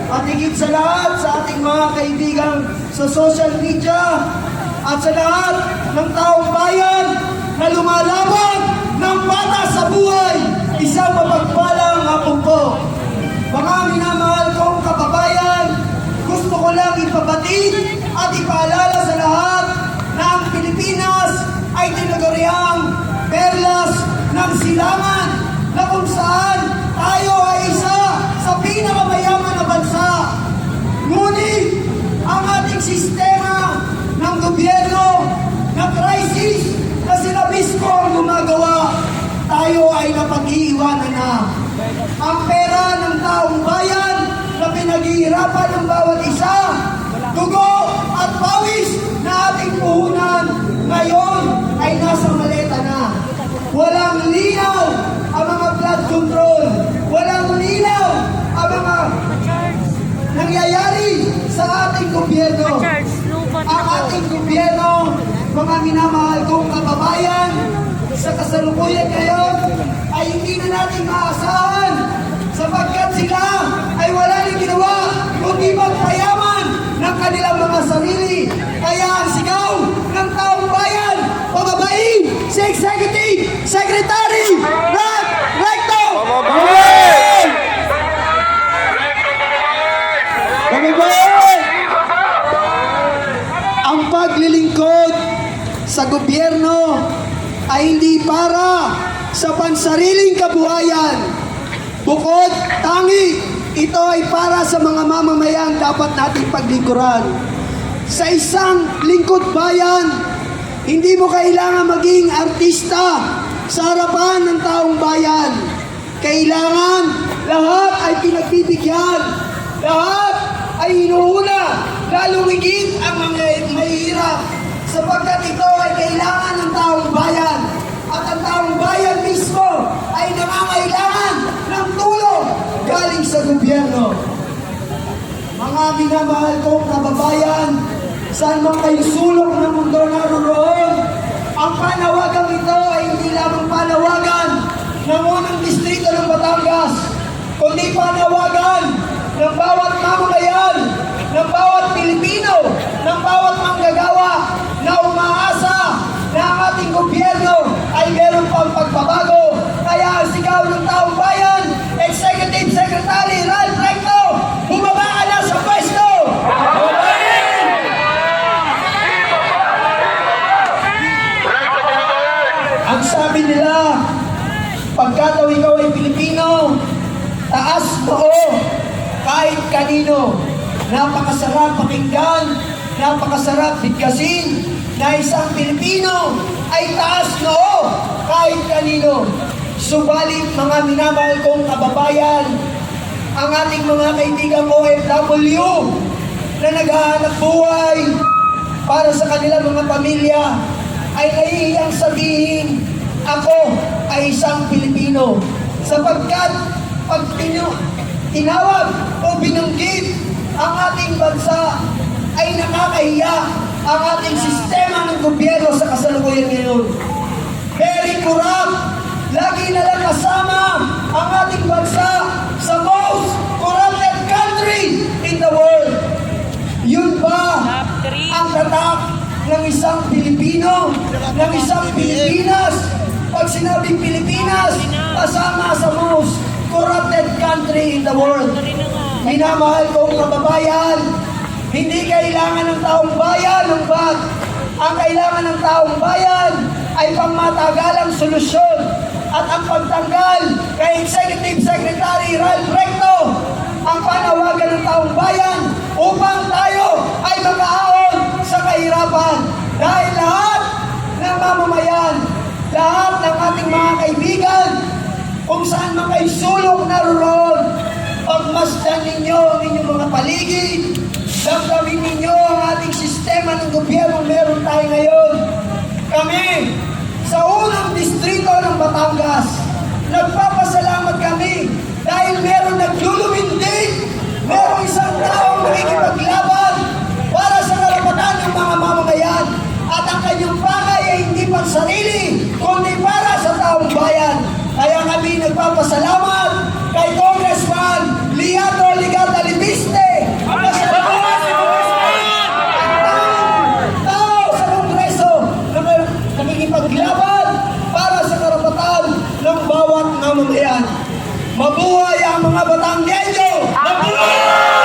at higit sa lahat sa ating mga kaibigan sa social media at sa lahat ng taong bayan na lumalaban ng bata sa buhay. Isang mapagpalang hapon po. Mga minamahal kong kababayan, gusto ko lang ipabatid at ipaalala sa lahat na ang Pilipinas ay tinaguriang perlas ng silangan na kung saan tayo ay isa sa pinakamayaman na bansa. Ngunit ang ating sistema ng gobyerno na crisis na sinabis ko ang gumagawa, tayo ay napag-iiwanan na. Ang pera ng taong bayan na pinaghihirapan ng bawat isa, dugo at pawis na ating puhunan, ngayon ay nasa maleta na. Walang linaw ang mga flood control. Walang linaw ang mga nangyayari sa ating gobyerno. Ang ating gobyerno, mga minamahal kong kababayan, sa kasalukuyan ngayon ay hindi na natin maasahan sapagkat sila ay wala nang ginawa kundi magpayaman ng kanilang mga sarili. Kaya ang sigaw ng taong bayan, pababain si Executive Secretary Rod Recto! Pababain! Pababain! Ang paglilingkod sa gobyerno ay hindi para sa pansariling kabuhayan. Bukod tangi, ito ay para sa mga mamamayang dapat nating paglingkuran. Sa isang lingkod bayan, hindi mo kailangan maging artista sa harapan ng taong bayan. Kailangan lahat ay pinagbibigyan, lahat ay hinuhula, lalo higit ang mga mahihirap, sapagkat ito ay kailangan ng taong bayan. At ang taong bayan mismo ay nangangailangan ng tulong galing sa gobyerno. Mga minamahal kong kababayan, saan man kayo sulok ng mundo naroon, ang panawagang ito ay hindi lamang panawagan ng unang distrito ng Batangas, kundi panawagan ng bawat mamamayan, ng bawat Pilipino, ng bawat manggagawa na umaasa na ang ating gobyerno ay meron pang pagbabago. Kaya ang sigaw ng taong bayan, Executive Secretary Rod Recto, bumaba ka na sa pwesto! Ang sabi nila, pagka daw ikaw ay Pilipino, taas noo kahit kanino. Napakasarap pakinggan, napakasarap bigkasin na isang Pilipino ay taas noo kahit kanino. Subalit mga minamahal kong kababayan, ang ating mga kaibigang OFW na naghahanap buhay para sa kanilang mga pamilya ay nahihiyang sabihin, ako ay isang Pilipino. Sapagkat pag tinawag o binanggit ang ating bansa ay nakakahiya ang ating sistema ng gobyerno sa kasalukuyan ngayon. Very corrupt. Lagi na lang kasama ang ating bansa sa most corrupted country in the world. Yun ba ang tatak ng isang Pilipino, ng isang Pilipinas? Pag sinabing Pilipinas, kasama sa most corrupted country in the world. Minamahal kong kababayan, hindi kailangan ng taong bayan ng BAT. Ang kailangan ng taong bayan ay pangmatagalang solusyon at ang pagtanggal kay Executive Secretary Rod Recto, ang panawagan ng taong bayan upang tayo ay makaahon sa kahirapan. Dahil lahat ng mamamayan, lahat ng ating mga kaibigan, kung saan man kayo sulok naroon, pagmasdan ninyo ang inyong mga paligid, damdamin ninyo ang ating sistema ng gobyerno meron tayo ngayon. Kami, sa unang distrito ng Batangas, nagpapasalamat kami dahil meron naglulumindig, meron isang taong nakikipaglaban para sa karapatan ng mga mamamayan at ang kanyang pakay ay hindi pang sarili, kundi para sa taong bayan. Kaya kami nagpapasalamat kay Congressman Liato Ligata Libiste mamamayan. Mabuhay ang mga Batanggenyo! Mabuhay!